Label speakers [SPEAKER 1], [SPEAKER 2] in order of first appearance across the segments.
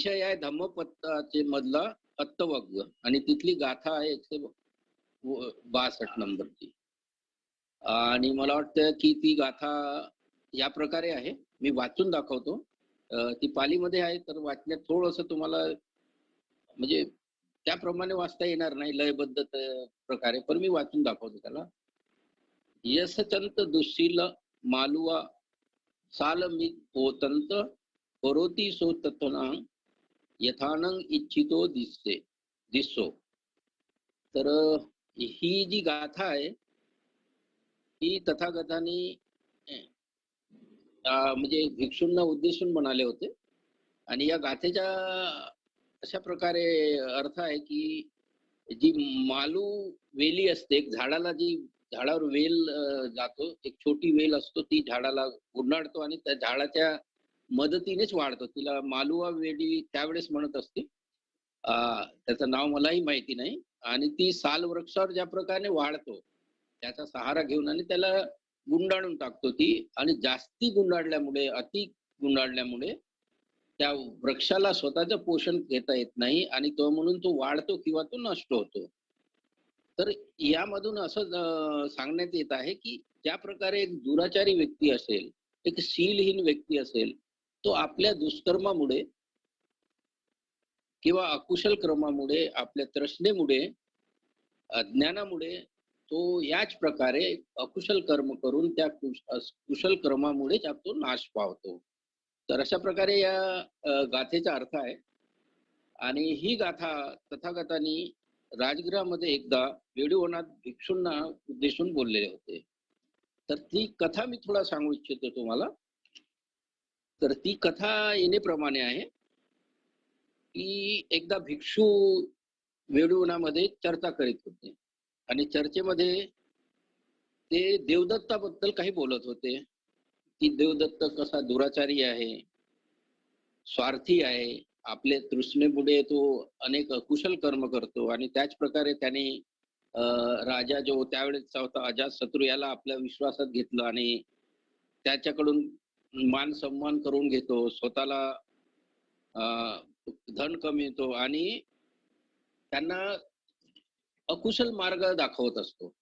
[SPEAKER 1] विषय आहे धम्मपत्ताचे मधला अत्तवग्ग आणि तिथली गाथा आहे 162 नंबरची. आणि मला वाटतं की ती गाथा या प्रकारे आहे. मी वाचून दाखवतो. ती पालीमध्ये आहे, तर वाचण्यात थोडंसं तुम्हाला म्हणजे त्याप्रमाणे वाचता येणार नाही लयबद्ध प्रकारे, पण मी वाचून दाखवतो त्याला. यशचंत दुःशील मालुआ सालमी होतंत करोती सो तत्ना यथानंग इच्छितो दिसो. तर ही जी गाथा आहे ही तथागतांनी म्हणजे भिक्षूंना उद्देशून म्हणाले होते. आणि या गाथेच्या अशा प्रकारे अर्थ आहे की जी मालू वेली असते, एक झाडाला जी झाडावर वेल जातो, एक छोटी वेल असतो, ती झाडाला गुंडाळतो आणि त्या झाडाच्या मदतीनेच वाढतो. तिला मालुआ वेली त्यावेळेस म्हणत असते. त्याचं नाव मलाही माहिती नाही. आणि ती साल वृक्षावर ज्या प्रकारे वाढतो, त्याचा सहारा घेऊन आणि त्याला गुंडाळून टाकतो ती. आणि जास्ती गुंडाळल्यामुळे, अति गुंडाळल्यामुळे त्या वृक्षाला स्वतःचं पोषण घेता येत नाही आणि तो म्हणून तो वाढतो किंवा तो नष्ट होतो. तर यामधून असं सांगण्यात येत आहे की ज्या प्रकारे एक दुराचारी व्यक्ती असेल, एक शीलहीन व्यक्ती असेल, तो आपल्या दुष्कर्मामुळे किंवा अकुशल क्रमामुळे, आपल्या तृष्णेमुळे, अज्ञानामुळे तो याच प्रकारे अकुशल कर्म करून त्या कुशल कर्मामुळेच तो नाश पावतो. तर अशा प्रकारे या गाथेचा अर्थ आहे. आणि ही गाथा तथागतांनी राजगृहामध्ये एकदा वेडूवनात भिक्षूंना उद्देशून बोललेले होते. तर ती कथा मी थोडा सांगू इच्छितो तुम्हाला. तर ती कथा येण्याप्रमाणे आहे की एकदा भिक्षू वेडूवनामध्ये चर्चा करीत होते आणि चर्चेमध्ये ते देवदत्ताबद्दल काही बोलत होते की देवदत्त कसा दुराचारी आहे, स्वार्थी आहे, आपले तृष्णेपुढे तो अनेक कुशल कर्म करतो. आणि त्याच प्रकारे त्याने राजा जो त्यावेळेसचा होता अजातशत्रू याला आपल्या विश्वासात घेतलं आणि त्याच्याकडून मान सन्मान करून घेतो, स्वतःला धन कमवितो आणि त्यांना अकुशल मार्ग दाखवत असतो.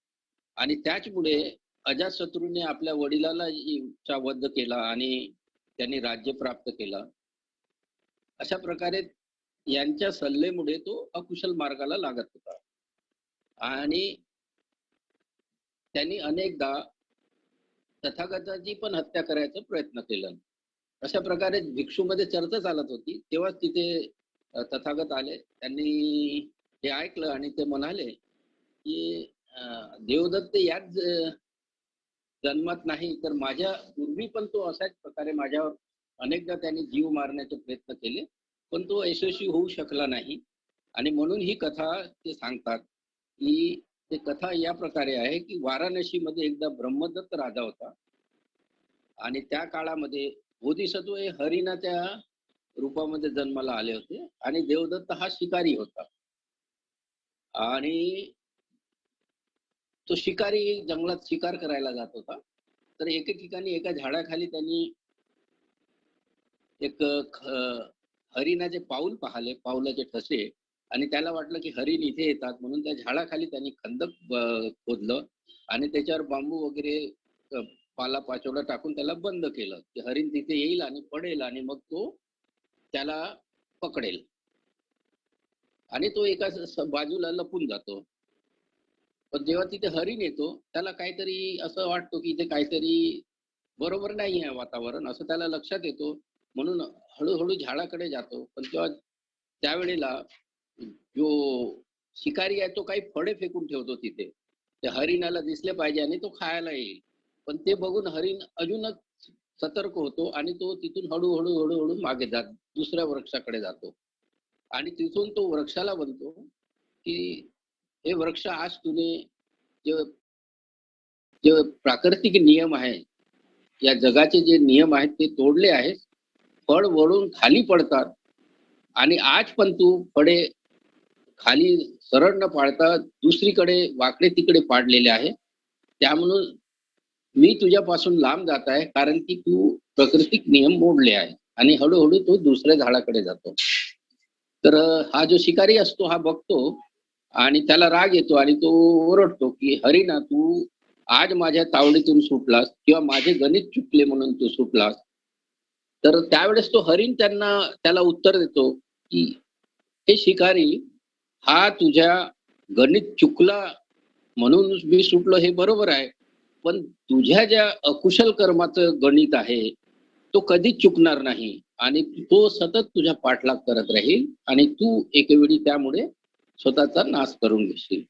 [SPEAKER 1] आणि त्याचमुळे अजातशत्रूने आपल्या वडिलाला वध केला आणि त्यांनी राज्य प्राप्त केला. अशा प्रकारे यांच्या सल्लेमुळे तो अकुशल मार्गाला लागत होता आणि त्यांनी अनेकदा तथागताची पण हत्या करायचा प्रयत्न केला. अशा प्रकारे भिक्षूमध्ये चर्चा चालत होती, तेव्हाच तिथे तथागत आले. त्यांनी हे ऐकलं आणि ते म्हणाले की देवदत्त याच जन्मात नाही तर माझ्या पूर्वी पण तो अशाच प्रकारे माझ्यावर अनेकदा त्यांनी जीव मारण्याचे प्रयत्न केले, पण तो यशस्वी होऊ शकला नाही. आणि म्हणून ही कथा ते सांगतात की ते कथा या प्रकारे आहे की वाराणसीमध्ये एकदा ब्रह्मदत्त राजा होता आणि त्या काळामध्ये बोधिसत्व हे हरिणाच्या रूपामध्ये जन्माला आले होते आणि देवदत्त हा शिकारी होता. आणि तो शिकारी जंगलात शिकार करायला जात होता. तर एके ठिकाणी एका झाडाखाली त्यांनी एक हरिणाचे पाऊल पाहिले, पाऊलाचे ठसे. आणि त्याला वाटलं की हरिण इथे येतात म्हणून त्या झाडाखाली त्यांनी खंदक खोदलं आणि त्याच्यावर बांबू वगैरे पाला पाचोळा टाकून त्याला बंद केलं की हरिण तिथे येईल आणि पडेल आणि मग तो त्याला पकडेल. आणि तो एका बाजूला लपून जातो. पण जेव्हा तिथे हरिण येतो त्याला काहीतरी असं वाटतो की इथे काहीतरी बरोबर नाही आहे वातावरण, असं त्याला लक्षात येतो. म्हणून हळूहळू झाडाकडे जातो. पण तेव्हा त्यावेळेला जो शिकारी आहे तो काही फळे फेकून ठेवतो तिथे, ते हरिणाला दिसले पाहिजे आणि तो खायला येईल. पण ते बघून हरिण अजूनच सतर्क होतो आणि तो तिथून हळूहळू हळूहळू मागे दुसऱ्या वृक्षाकडे जातो. आणि तिथून तो वृक्षाला म्हणतो की हे वृक्ष, आज तुम्ही जे जे प्राकृतिक नियम आहे, या जगाचे जे नियम आहेत ते तोडले आहेत. फळ वळून खाली पडतात आणि आज पण तू फळे खाली सरळ न पाडता दुसरीकडे वाकडे तिकडे पाडलेले आहे. त्यामुळे मी तुझ्यापासून लांब जात आहे कारण की तू प्राकृतिक नियम मोडले आहे. आणि हळूहळू तो दुसऱ्या झाडाकडे जातो. तर हा जो शिकारी असतो हा बघतो आणि त्याला राग येतो आणि तो ओरडतो, की "हरिणा तू आज माझ्या तावडीतून सुटलास किंवा माझे गणित चुकले म्हणून तू सुटलास." तर त्यावेळेस तो हरीण त्याला उत्तर देतो, की "हे शिकारी, हा तुझ्या गणित चुकला म्हणून मी सुटलो हे बरोबर आहे. पण तुझ्या ज्या अकुशल कर्माचं गणित आहे, तो कधीच चुकणार नाही आणि तो सतत तुझ्या पाठलाग करत राहील आणि तू एकेवेळी त्यामुळे स्वतःचा नाश करून घेशील."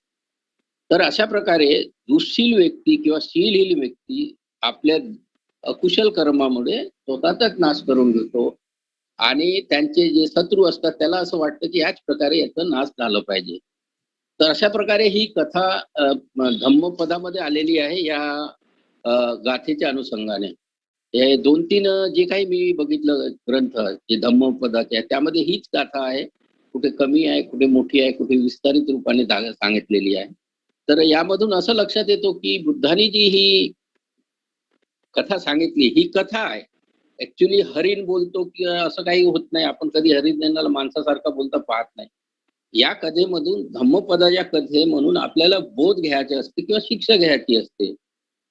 [SPEAKER 1] तर अशा प्रकारे दुःशील व्यक्ती किंवा शीलहीन व्यक्ती आपल्या अकुशल कर्मामुळे स्वतःचाच नाश करून घेतो आणि त्यांचे जे शत्रू असतात त्याला असं वाटतं, की ह्याच प्रकारे याचा नाश झालं पाहिजे. तर अशा प्रकारे ही कथा धम्मपदामध्ये आलेली आहे या अ, गाथेच्या अनुषंगाने. हे 2-3 जे काही मी बघितलं ग्रंथ जे धम्मपदाचे आहेत, त्यामध्ये हीच गाथा आहे. कुठे कमी आहे, कुठे मोठी आहे, कुठे विस्तारित रूपाने सांगितलेली आहे. तर यामधून असं लक्षात येतो, की बुद्धांनी जी ही कथा सांगितली, ही कथा आहे. ॲक्चुअली हरीण बोलतो किंवा असं काही होत नाही. आपण कधी हरिणाला माणसासारखा बोलता पाहत नाही. या कथेमधून धम्मपदाच्या कथे म्हणून आपल्याला बोध घ्यायचे असते किंवा शिक्षा घ्यायची असते,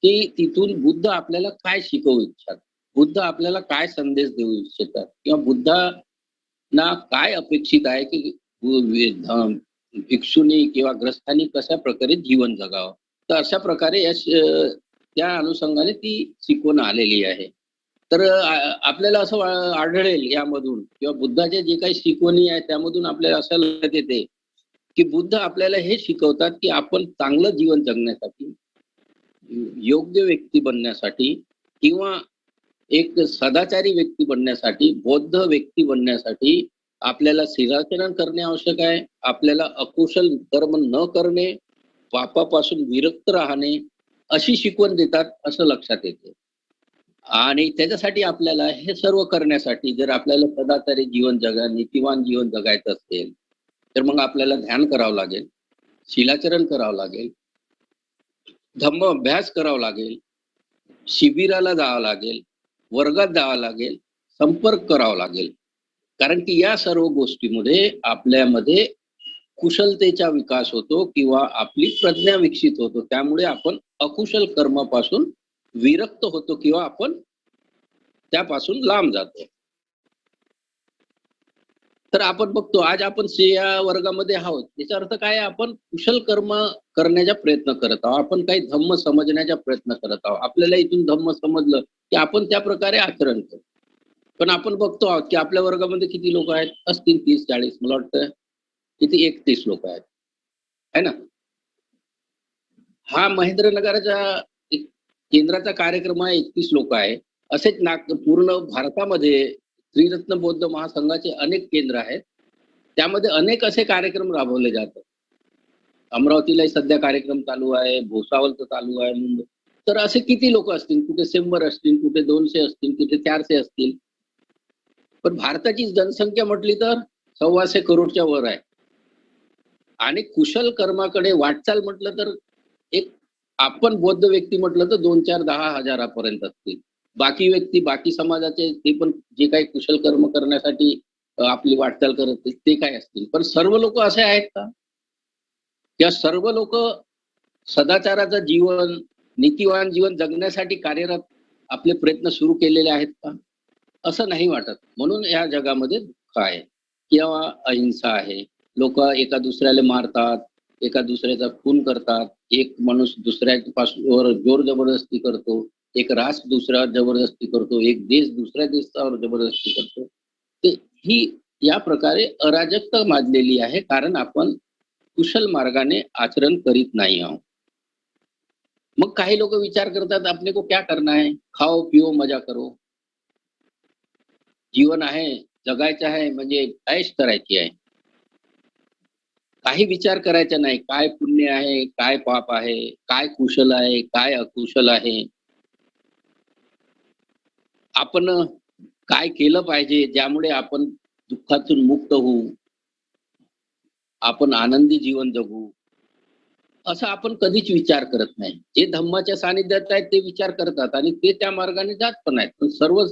[SPEAKER 1] की तिथून बुद्ध आपल्याला काय शिकवू इच्छितात? बुद्ध आपल्याला काय संदेश देऊ इच्छितात? किंवा बुद्धांना काय अपेक्षित आहे, की भिक्षूंनी किंवा ग्रस्तांनी कशा प्रकारे जीवन जगावं? तर अशा प्रकारे त्या अनुषंगाने ती शिकवण आलेली आहे. तर आपल्याला असं आढळेल यामधून किंवा बुद्धाच्या जे काही शिकवणी आहेत त्यामधून आपल्याला असं लक्षात येते, की बुद्ध आपल्याला हे शिकवतात, की आपण चांगलं जीवन जगण्यासाठी, योग्य व्यक्ती बनण्यासाठी किंवा एक सदाचारी व्यक्ती बनण्यासाठी, बौद्ध व्यक्ती बनण्यासाठी आपल्याला शीलाचरण करणे आवश्यक आहे. आपल्याला अकुशल कर्म न करणे, पापापासून विरक्त राहणे, अशी शिकवण देतात असं लक्षात येते. आणि त्याच्यासाठी आपल्याला हे सर्व करण्यासाठी जर आपल्याला सदाचारी जीवन नीतिवान जीवन जगायचं असेल, तर मग आपल्याला ध्यान करावं लागेल, शीलाचरण करावं लागेल, धम्म अभ्यास करावा लागेल, शिबिराला जावं लागेल, वर्गात जावं लागेल, संपर्क करावा लागेल. कारण की या सर्व गोष्टीमध्ये आपल्यामध्ये कुशलतेचा विकास होतो किंवा आपली प्रज्ञा विकसित होतो. त्यामुळे आपण अकुशल कर्मापासून विरक्त होतो किंवा आपण त्यापासून लांब जातो. तर आपण बघतो आज आपण या वर्गामध्ये आहोत. याचा अर्थ काय आहे? आपण कुशल कर्म करण्याचा प्रयत्न करत आहोत. आपण काही धम्म समजण्याचा प्रयत्न करत आहोत. आपल्याला इथून धम्म समजलं, की आपण त्या प्रकारे आचरण करू. पण आपण बघतो आहोत, की आपल्या वर्गामध्ये किती लोकं आहेत? असतील 30-40 मला वाटतं किती 31 लोकं आहेत. आहे ना? हा महेंद्रनगरच्या एक केंद्राचा कार्यक्रम आहे 31 लोकं आहे. असेच पूर्ण भारतामध्ये त्रिरत्न बौद्ध महासंघाचे अनेक केंद्र आहेत. त्यामध्ये अनेक असे कार्यक्रम राबवले जातात. अमरावतीलाही सध्या कार्यक्रम चालू आहे, भुसावळचं चालू आहे, मुंबई. तर असे किती लोकं असतील? कुठे 100 असतील, कुठे 200 असतील, कुठे 400 असतील. पण भारताची जनसंख्या म्हटली तर 1.25 करोडच्या वर आहे. आणि कुशल कर्माकडे वाटचाल म्हटलं तर एक आपण बौद्ध व्यक्ती म्हटलं तर 2, 4, 10 हजारापर्यंत असतील. बाकी व्यक्ती, बाकी समाजाचे ते पण जे काही कुशल कर्म करण्यासाठी आपली वाटचाल करत असतील, ते काय असतील. पण सर्व लोकं असे आहेत का? किंवा सर्व लोकं सदाचाराचं जीवन, नीतिवान जीवन जगण्यासाठी कार्यरत आपले प्रयत्न सुरू केलेले आहेत का? असं नाही वाटत. म्हणून या जगामध्ये दुःख आहे किंवा अहिंसा आहे. लोकं एका दुसऱ्याला मारतात, एका दुसऱ्याचा खून करतात. एक माणूस दुसऱ्यापासून जोर जबरदस्ती करतो. एक राष्ट्र दुसऱ्यावर जबरदस्ती करतो. एक देश दुसऱ्या देशावर जबरदस्ती करतो. ते ही या प्रकारे अराजकता माजलेली आहे. कारण आपण कुशल मार्गाने आचरण करीत नाही आहोत. मग काही लोकं विचार करतात, "अपने को क्या करना है? खाओ, पिओ, मजा करो." जीवन आहे, जगायचं आहे म्हणजे ऐश करायची आहे. काही विचार करायचा नाही. काय पुण्य आहे, काय पाप आहे, काय कुशल आहे, काय अकुशल आहे. आपण काय केलं पाहिजे ज्यामुळे आपण दुःखातून मुक्त होऊ, आपण आनंदी जीवन जगू, असं आपण कधीच विचार करत नाही. जे धम्माच्या सानिध्यात आहेत ते विचार करतात आणि ते त्या मार्गाने जात पण आहेत. पण सर्व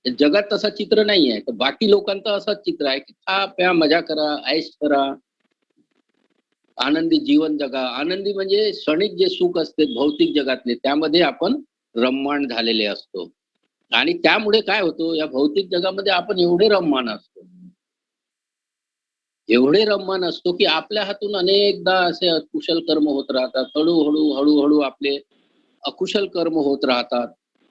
[SPEAKER 1] जगात तसा चित्र नाही आहे. तर बाकी लोकांचं असंच चित्र आहे, की खा, प्या, मजा करा, ऐश करा, आनंदी जीवन जगा. आनंदी म्हणजे क्षणिक जे सुख असते भौतिक जगातले, त्यामध्ये आपण रममाण झालेले असतो. आणि त्यामुळे काय होतं, या भौतिक जगामध्ये आपण एवढे रममाण असतो. एवढे रममाण असतो, की आपल्या हातून अनेकदा असे अकुशल कर्म होत राहतात. हळू-हळू, हळू-हळू आपले अकुशल कर्म होत राहतात.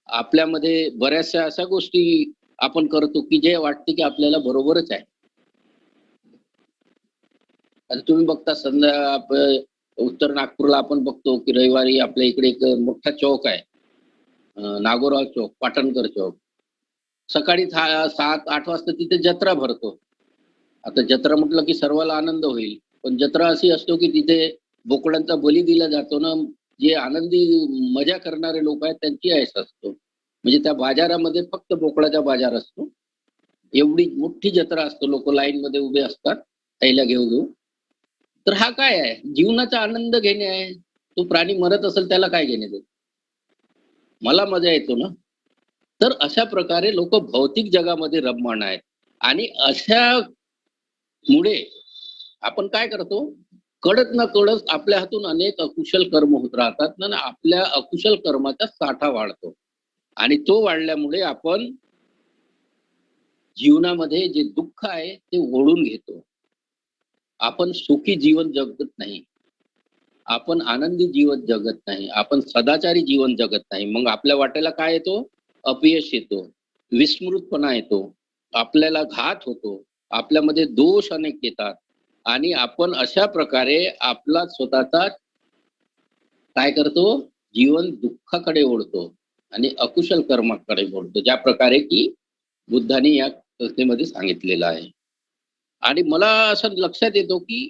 [SPEAKER 1] आपल्यामध्ये बऱ्याचशा अशा गोष्टी आपण करतो, की जे वाटते, की आपल्याला बरोबरच आहे. आणि तुम्ही बघता उत्तर नागपूरला आपण बघतो, की रविवारी आपल्या इकडे एक मोठा चौक आहे. नागोराव चौक, पाटणकर चौक. सकाळी 7-8 वाजता तिथे जत्रा भरतो. आता जत्रा म्हटलं की सर्वाला आनंद होईल. पण जत्रा अशी असतो की तिथे बोकडांचा बली दिला जातो ना, जे आनंदी मजा करणारे लोक आहेत त्यांची ऐश असतो. म्हणजे त्या बाजारामध्ये फक्त बोकडाचा बाजार असतो. एवढी मोठी जत्रा असतो. लोकं लाईनमध्ये उभे असतात, थैल्या घेऊ-घेऊ. तर हा काय आहे? जीवनाचा आनंद घेणे आहे. तो प्राणी मरत असेल त्याला काय घेणे-देणे? मला मजा येतो ना. तर अशा प्रकारे लोकं भौतिक जगामध्ये रममाण आहेत आणि अशामुळे आपण काय करतो, कळत-नकळत आपल्या हातून अनेक अकुशल कर्म होत राहतात ना, आपल्या अकुशल कर्माचा साठा वाढतो आणि तो वाढल्यामुळे आपण जीवनामध्ये जे दुःख आहे ते ओढून घेतो. आपण सुखी जीवन जगत नाही. आपण आनंदी जीवन जगत नाही. आपण सदाचारी जीवन जगत नाही. मग आपल्या वाट्याला काय येतो? अपयश येतो, विस्मृतपणा येतो, आपल्याला घात होतो, आपल्यामध्ये दोष अनेक येतात आणि आपण अशा प्रकारे आपला स्वतःचा काय करतो? जीवन दुःखाकडे ओढतो आणि अकुशल कर्माकडे ओढतो. ज्या प्रकारे की बुद्धांनी या कथेमध्ये सांगितलेलं आहे. आणि मला असं लक्षात येतो, की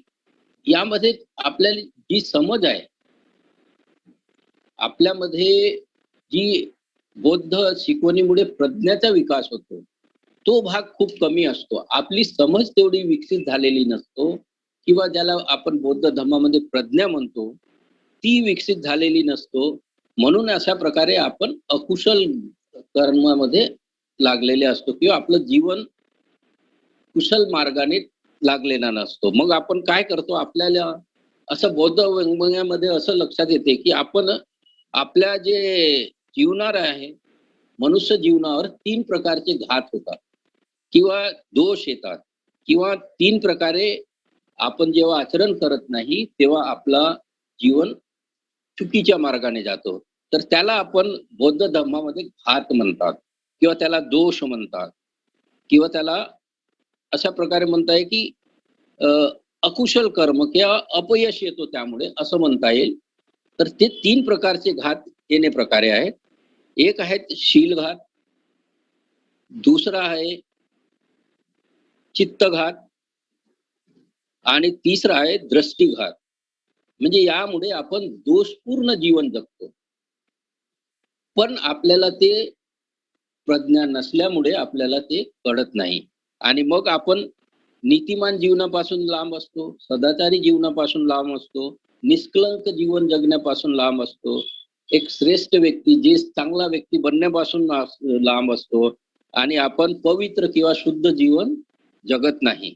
[SPEAKER 1] यामध्ये आपल्याला जी समज आहे, आपल्यामध्ये जी बौद्ध शिकवणीमुळे प्रज्ञाचा विकास होतो, तो भाग खूप कमी असतो. आपली समज तेवढी विकसित झालेली नसतो किंवा ज्याला आपण बौद्ध धर्मामध्ये प्रज्ञा म्हणतो, ती विकसित झालेली नसतो. म्हणून अशा प्रकारे आपण अकुशल कर्मामध्ये लागलेले असतो किंवा आपलं जीवन कुशल मार्गाने लागलेला नसतो. मग आपण काय करतो, आपल्याला असं बौद्ध वाङ्मयामध्ये असं लक्षात येते, की आपण आपल्या जे जीवनावर आहे, मनुष्य जीवनावर 3 प्रकारचे घात होतात किंवा दोष येतात किंवा 3 प्रकारे आपण जेव्हा आचरण करत नाही, तेव्हा आपला जीवन चुकीच्या मार्गाने जातो. तर त्याला आपण बौद्ध धर्मामध्ये घात म्हणतात किंवा त्याला दोष म्हणतात किंवा त्याला अशा प्रकारे म्हणता येईल, की अ, अकुशल कर्म किंवा अपयश येतो त्यामुळे असं म्हणता येईल. तर ते 3 प्रकारचे घात येणे प्रकारे आहेत. एक आहेत शीलघात, दुसरा आहे चित्तघात आणि तिसरा आहे दृष्टीघात. म्हणजे यामुळे आपण दोषपूर्ण जीवन जगतो. पण आपल्याला ते प्रज्ञा नसल्यामुळे आपल्याला ते कळत नाही आणि मग आपण नीतिमान जीवनापासून लांब असतो, सदाचारी जीवनापासून लांब असतो, निष्कलंक जीवन जगण्यापासून लांब असतो. एक श्रेष्ठ व्यक्ती, जे चांगला व्यक्ती बनण्यापासून लांब असतो आणि आपण पवित्र किंवा शुद्ध जीवन जगत नाही.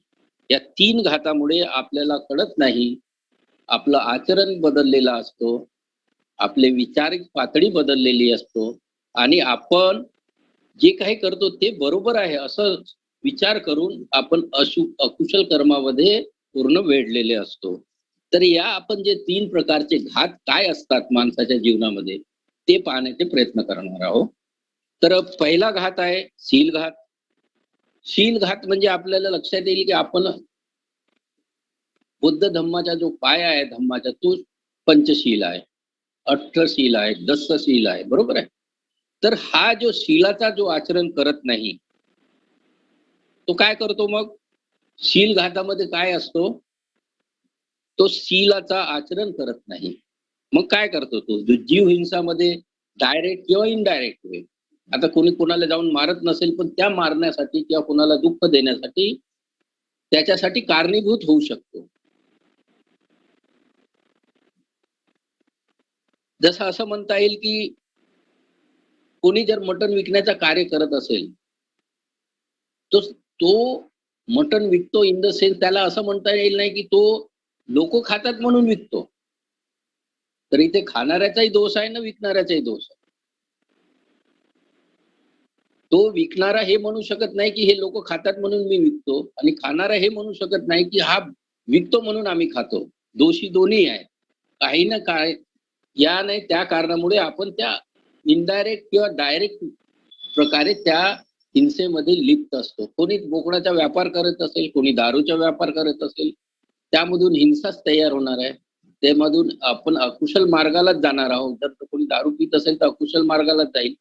[SPEAKER 1] या 3 घातामुळे आपल्याला कळत नाही. आपलं आचरण बदललेलं असतो. आपली विचारिक पातळी बदललेली असतो आणि आपण जे काही करतो ते बरोबर आहे असं विचार करून आपण अकुशल कर्मामध्ये पूर्ण वेढलेले असतो. तर या आपण जे 3 प्रकारचे घात काय असतात माणसाच्या जीवनामध्ये, ते पाहण्याचे प्रयत्न करणार आहोत. तर पहिला घात आहे शीलघात. शीलघात म्हणजे आपल्याला लक्षात येईल की आपण बुद्ध धम्माचा जो पाया आहे धम्माचा, तो पंचशील आहे, अष्टशील आहे, दशशील आहे. बरोबर आहे? तर हा जो शीलाचा जो आचरण करत नाही, तो काय करतो मग? शील घातामध्ये काय असतो? तो शीलाचा आचरण करत नाही. मग काय करतो तो? जो जीव हिंसामध्ये डायरेक्ट किंवा इनडायरेक्ट वे. आता कोणी कोणाला जाऊन मारत नसेल, पण त्या मारण्यासाठी किंवा कोणाला दुःख देण्यासाठी त्याच्यासाठी कारणीभूत होऊ शकतो. जसं असं म्हणता येईल, की कोणी जर मटण विकण्याचं कार्य करत असेल, तो तो मटण विकतो इन द सेन्स त्याला असं म्हणता येईल नाही की तो लोक खातात म्हणून विकतो. तर इथे खाणाऱ्याचाही दोष आहे ना विकणाऱ्याचाही दोष आहे. तो विकणारा हे म्हणू शकत नाही की हे लोक खातात म्हणून मी विकतो आणि खाणारा हे म्हणू शकत नाही की हा विकतो म्हणून आम्ही खातो. दोषी दोन्ही आहे. काही ना काय या नाही त्या कारणामुळे आपण त्या इनडायरेक्ट किंवा डायरेक्ट प्रकारे त्या हिंसेमध्ये लिप्त असतो. कोणी बोकडाचा व्यापार करत असेल, कोणी दारूचा व्यापार करत असेल, त्यामधून हिंसाच तयार होणार आहे. त्यामधून आपण अकुशल मार्गालाच जाणार आहोत. जर कोणी दारू पीत असेल तर अकुशल मार्गालाच जाईल.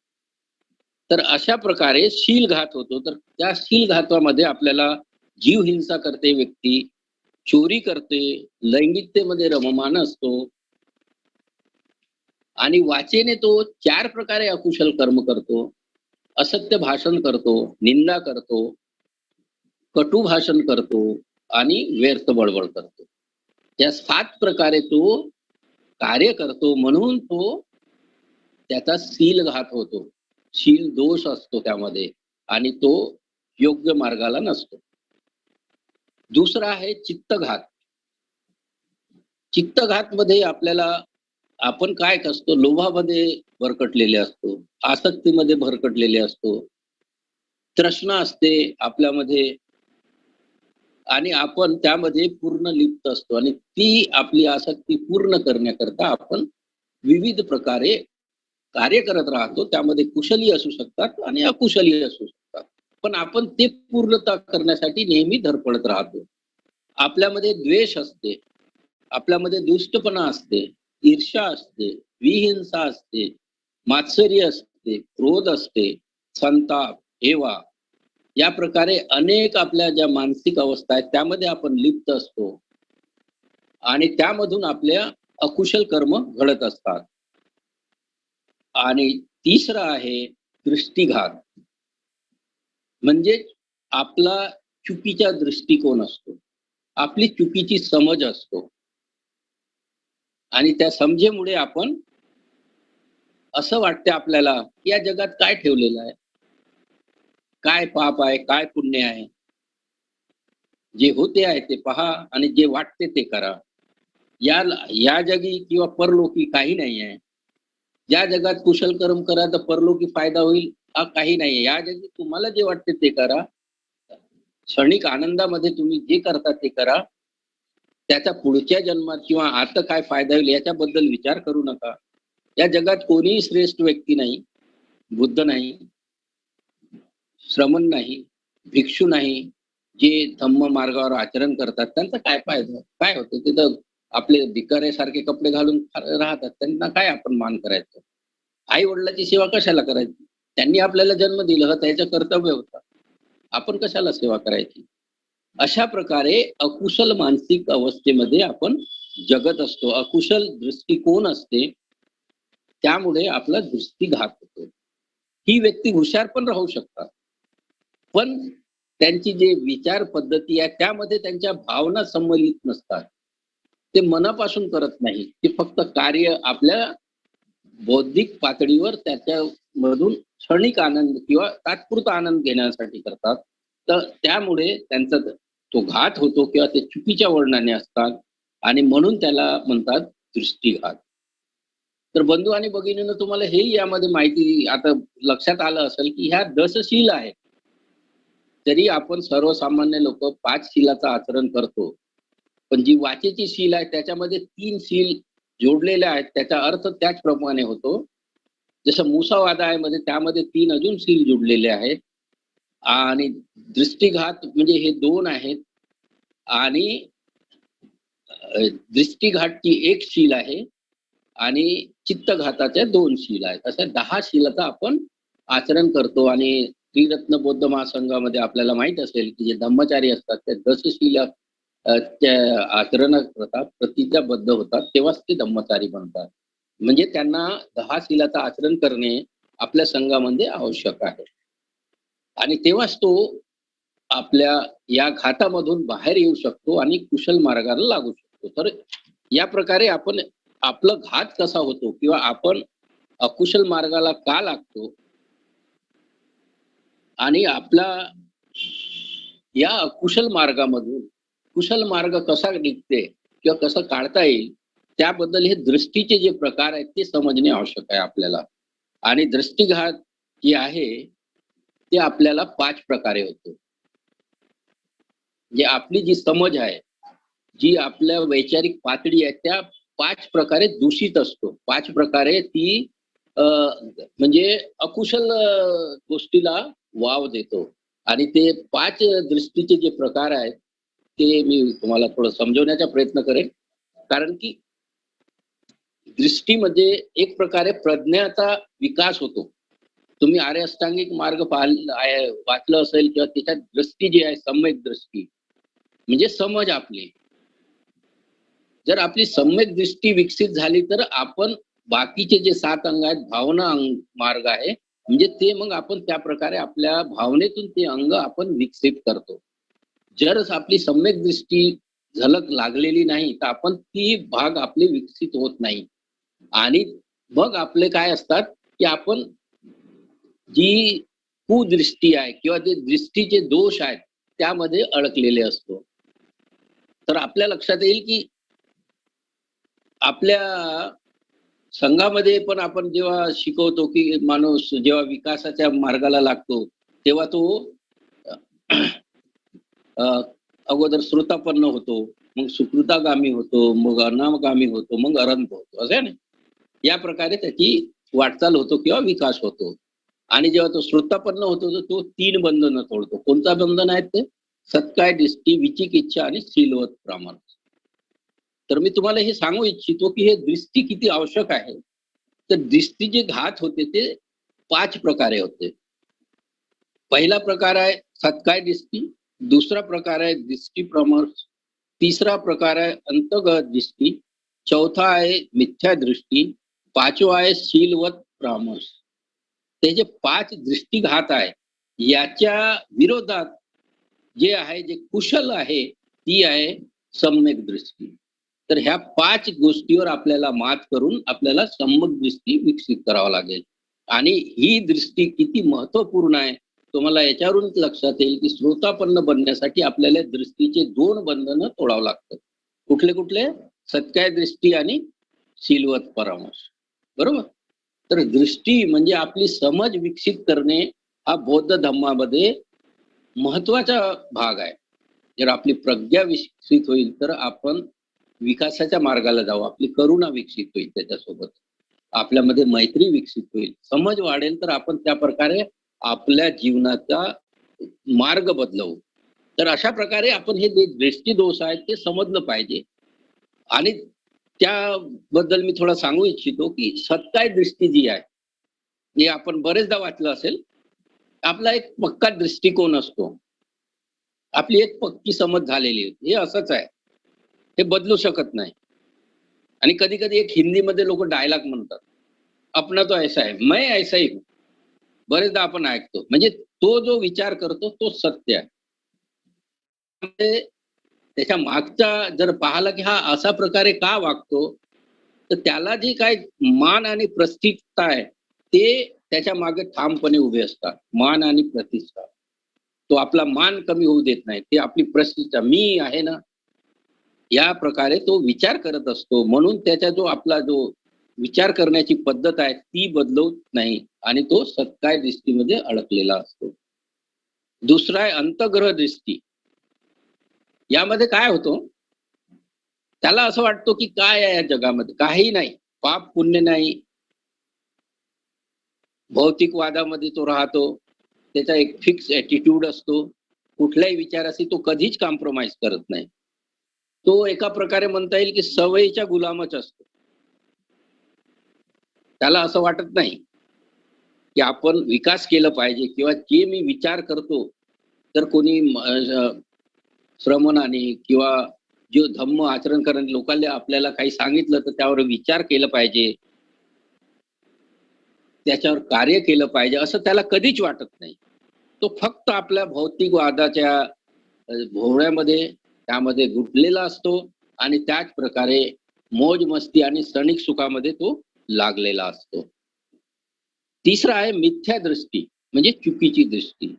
[SPEAKER 1] तर अशा प्रकारे शीलघात होतो. तर त्या शीलघातामध्ये आपल्याला जीव हिंसा करते व्यक्ती, चोरी करते, लैंगिकतेमध्ये रममाण असतो आणि वाचेने तो 4 प्रकारे अकुशल कर्म करतो. असत्य भाषण करतो, निंदा करतो, कटू भाषण करतो आणि व्यर्थ बडबड करतो. या 7 प्रकारे तो कार्य करतो म्हणून तो त्याचा शीलघात होतो. शील दोष असतो त्यामध्ये आणि तो योग्य मार्गाला नसतो. दुसरा आहे चित्तघात. चित्तघातमध्ये आपल्याला आपण काय असतो लोभामध्ये भरकटलेले असतो, आसक्तीमध्ये भरकटलेले असतो, तृष्णा असते आपल्यामध्ये आणि आपण त्यामध्ये पूर्ण लिप्त असतो आणि ती आपली आसक्ती पूर्ण करण्याकरता आपण विविध प्रकारे कार्य करत राहतो. त्यामध्ये कुशली असू शकतात आणि अकुशली असू शकतात. पण आपण ते पूर्णता करण्यासाठी नेहमी धडपडत राहतो. आपल्यामध्ये द्वेष असते, आपल्यामध्ये दुष्टपणा असते, ईर्ष्या असते, विहिंसा असते, मात्सर्य असते, क्रोध असते, संताप, हेवा या प्रकारे अनेक आपल्या ज्या मानसिक अवस्था आहेत त्यामध्ये आपण लिप्त असतो आणि त्यामधून आपल्या अकुशल कर्म घडत असतात. आणि तिसरं आहे दृष्टिघात. म्हणजे आपला चुकीचा दृष्टिकोन असतो. आपली चुकीची समज असतो. आणि त्या समजेमुळे आपण असं वाटते आपल्याला की या जगात काय ठेवलेलं आहे? काय पाप आहे? काय पुण्य आहे? जे होते आहे ते पहा आणि जे वाटते ते करा. या जगी किंवा परलोकी काही नाही आहे. ज्या जगात कुशल कर्म करा तर परलोकी फायदा होईल हा काही नाही. या जगी तुम्हाला जे वाटते ते करा. क्षणिक आनंदामध्ये तुम्ही जे करता ते करा. त्याचा पुढच्या जन्मात किंवा आता काय फायदा होईल याच्याबद्दल विचार करू नका. या जगात कोणीही श्रेष्ठ व्यक्ती नाही. बुद्ध नाही, श्रमण नाही, भिक्षू नाही, जे धम्म मार्गावर आचरण करतात त्यांचा काय फायदा? काय होतं? ते तर आपले भिकाऱ्यासारखे कपडे घालून राहतात. त्यांना काय आपण मान करायचं? आई-वडिलांची सेवा कशाला करायची? त्यांनी आपल्याला जन्म दिला, त्याचं कर्तव्य होतं. आपण कशाला सेवा करायची? अशा प्रकारे अकुशल मानसिक अवस्थेमध्ये आपण जगत असतो. अकुशल दृष्टिकोन असते. त्यामुळे आपला दृष्टिघात होतो. ही व्यक्ती हुशार पण राहू शकतात. पण त्यांची जे विचार पद्धती आहे त्यामध्ये त्यांच्या भावना संमिलित नसतात. ते मनापासून करत नाही. ते फक्त कार्य आपल्या बौद्धिक पातळीवर त्याच्यामधून क्षणिक आनंद किंवा तात्पुरता आनंद घेण्यासाठी करतात. तर त्यामुळे त्यांचा तो घात होतो किंवा ते चुकीच्या वळणाने असतात आणि म्हणून त्याला म्हणतात दृष्टिघात. तर बंधू आणि भगिनींनो तुम्हाला हेही यामध्ये माहिती आता लक्षात आलं असेल की ह्या दशशील आहे. तरी आपण सर्वसामान्य लोक 5 शीलाचं आचरण करतो. पण जी वाचेची शील आहे त्याच्यामध्ये 3 शील जोडलेले आहेत. त्याचा अर्थ त्याचप्रमाणे होतो. जसं मुसावादामध्ये त्यामध्ये 3 अजून शील जोडलेले आहेत. आणि दृष्टिघात म्हणजे हे 2 आहेत आणि दृष्टिघातची 1 शील आहे आणि चित्तघाताच्या 2 शील आहेत. अशा 10 शीलाचं आपण आचरण करतो आणि त्रिरत्न बौद्ध महासंघामध्ये आपल्याला माहित असेल की जे धम्मचारी असतात ते दशशील त्या आचरण करतात, प्रतिज्ञाबद्ध होतात, तेव्हाच ते धम्मचारी बनतात. म्हणजे त्यांना 10 शीलाचं आचरण करणे आपल्या संघामध्ये आवश्यक आहे. आणि तेव्हाच तो आपल्या या घातामधून बाहेर येऊ शकतो आणि कुशल मार्गाला लागू शकतो. तर या प्रकारे आपण आपलं घात कसा होतो किंवा आपण अकुशल मार्गाला का लागतो आणि आपला या अकुशल मार्गामधून कुशल मार्ग कसा निघते किंवा कसं काढता येईल त्याबद्दल हे दृष्टीचे जे प्रकार आहेत ते समजणे आवश्यक आहे आपल्याला. आणि दृष्टिघात जे आहे ते आपल्याला 5 प्रकारे होतो. म्हणजे आपली जी समज आहे, जी आपल्या वैचारिक पातळी आहे त्या 5 प्रकारे दूषित असतो. 5 प्रकारे ती म्हणजे अकुशल गोष्टीला वाव देतो. आणि ते 5 दृष्टीचे जे प्रकार आहेत, ते मी तुम्हाला थोडं समजवण्याचा प्रयत्न करेन. कारण की दृष्टीमध्ये एक प्रकारे प्रज्ञाचा विकास होतो. तुम्ही आर्य अष्टांगिक मार्ग वाचलं असेल किंवा त्याच्यात दृष्टी जी आहे सम्यक दृष्टी म्हणजे समज आपली. जर आपली सम्यक दृष्टी विकसित झाली तर आपण बाकीचे जे 7 अंग आहेत भावना मार्ग आहे म्हणजे ते मग आपण त्या प्रकारे आपल्या भावनेतून ते अंग आपण विकसित करतो. जरच आपली सम्यक दृष्टी झलक लागलेली नाही तर आपण ती भाग आपले विकसित होत नाही. आणि मग आपले काय असतात की आपण जी कुदृष्टी आहे किंवा ते दृष्टीचे दोष आहेत त्यामध्ये अडकलेले असतो. तर आपल्या लक्षात येईल की आपल्या संघामध्ये पण आपण जेव्हा शिकवतो की माणूस जेव्हा विकासाच्या मार्गाला लागतो तेव्हा तो अ, अगोदर श्रुतापन्न होतो, मग सुकृतागामी होतो, मग अनागामी होतो, मग अरंत होतो, असं आहे ना. या प्रकारे त्याची वाटचाल होतो किंवा विकास होतो. आणि जेव्हा तो श्रोतापन्न होतो तर तो 3 बंधनं तोडतो. कोणता बंधन आहेत ते? सत्काय, दिष्टी, विचिकिच्छा आणि शीलवत प्रमाण. तर मी तुम्हाला हे सांगू इच्छितो की हे दृष्टी किती आवश्यक आहे. तर दृष्टी जे घात होते ते 5 प्रकारे होते. पहिला प्रकार आहे सत्काय दृष्टी, दुसरा प्रकार आहे दृष्टी प्रमर्श, तिसरा प्रकार आहे अंतर्गत दृष्टी, चौथा आहे मिथ्या दृष्टी, पाचवा आहे शीलवत परामर्श. ते जे 5 दृष्टिघात आहे याच्या विरोधात जे आहे जे कुशल आहे ती आहे सम्यक दृष्टी. तर ह्या 5 गोष्टीवर आपल्याला मात करून आपल्याला सम्यक दृष्टी विकसित करावं लागेल. आणि ही दृष्टी किती महत्वपूर्ण आहे तुम्हाला याच्यावरून लक्षात येईल की श्रोतापन्न बनण्यासाठी आपल्याला दृष्टीचे 2 बंधनं तोडावं लागतात. कुठले कुठले? सत्काय दृष्टी आणि शीलवत परामर्श. बरोबर. तर दृष्टी म्हणजे आपली समज विकसित करणे हा बौद्ध धर्मामध्ये महत्वाचा भाग आहे. जर आपली प्रज्ञा विकसित होईल तर आपण विकासाच्या मार्गाला जाऊ. आपली करुणा विकसित होईल त्याच्यासोबत. आपल्यामध्ये मैत्री विकसित होईल. समज वाढेल तर आपण त्या प्रकारे आपल्या जीवनाचा मार्ग बदलवू. तर अशा प्रकारे आपण हे दृष्टी दोष आहेत ते समजलं पाहिजे. आणि त्याबद्दल मी थोडं सांगू इच्छितो की सत्काय दृष्टी जी आहे हे आपण बरेचदा वाचलं असेल. आपला एक पक्का दृष्टिकोन असतो. आपली एक पक्की समज झालेली आहे. हे असंच आहे. हे बदलू शकत नाही. आणि कधी-कधी एक हिंदीमध्ये लोकं डायलॉग म्हणतात. अपना तो ऐसा है, मैं ऐसा ही हूँ. बरेचदा आपण ऐकतो. म्हणजे तो जो विचार करतो तो सत्य आहे. म्हणजे त्याच्या मागचा जर पाहिला की हा अशा प्रकारे का वागतो, तर त्याला जी काही मान आणि प्रतिष्ठा आहे, ते त्याच्या मागे ठामपणे उभे असतात. मान आणि प्रतिष्ठा. तो आपला मान कमी होऊ देत नाही. ते आपली प्रतिष्ठा मी आहे ना, या प्रकारे तो विचार करत असतो. म्हणून त्याचा जो आपला जो विचार करण्याची पद्धत आहे ती बदलवत नाही आणि तो सत्काय दृष्टीमध्ये अडकलेला असतो. दुसरा आहे अंतग्रह दृष्टी. यामध्ये काय होतं, त्याला असं वाटतं की काय आहे या जगामध्ये? काही नाही. पाप पुण्य नाही. भौतिक वादामध्ये तो राहतो. त्याचा एक फिक्स ॲटिट्यूड असतो. कुठल्याही विचाराशी तो कधीच कॉम्प्रोमाईज करत नाही. तो एका प्रकारे म्हणता येईल की सवयीच्या गुलामच असतो. त्याला असं वाटत नाही की आपण विकास केलं पाहिजे किंवा जे मी विचार करतो, तर कोणी श्रमणाने किंवा जो धम्म आचरण करणाऱ्या लोकांनी आपल्याला काही सांगितलं तर त्यावर विचार केलं पाहिजे. त्याच्यावर कार्य केलं पाहिजे असं त्याला कधीच वाटत नाही. तो फक्त आपल्या भौतिक वादाच्या भोवऱ्यामध्ये त्यामध्ये गुंतलेला असतो आणि त्याच प्रकारे मौज-मस्ती आणि क्षणिक सुखामध्ये तो लागलेला असतो. तिसरा आहे मिथ्या दृष्टी म्हणजे चुकीची दृष्टी.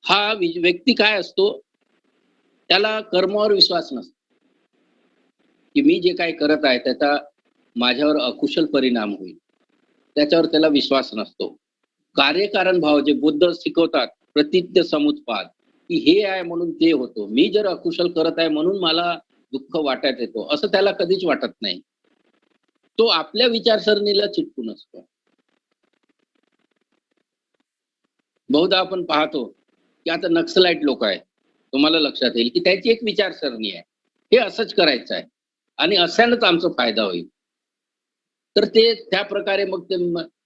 [SPEAKER 1] हा व्यक्ती काय असतो, त्याला कर्मावर विश्वास नसतो, की मी जे काही करत आहे त्याचा माझ्यावर अकुशल परिणाम होईल. त्याच्यावर त्याला विश्वास नसतो. कार्यकारण भाव जे बुद्ध शिकवतात, प्रतिज्ञ समुत्पाद, की हे आहे म्हणून ते होतो. मी जर अकुशल करत आहे म्हणून मला दुःख वाटत येतो, असं त्याला कधीच वाटत नाही. तो आपल्या विचारसरणीला चिटकून असतो. बहुधा आपण पाहतो, की आता नक्सलाईट लोक आहेत. तुम्हाला लक्षात येईल, की त्याची एक विचारसरणी आहे. हे असंच करायचं आहे आणि अशानेच आमचा फायदा होईल. तर ते त्या प्रकारे मग ते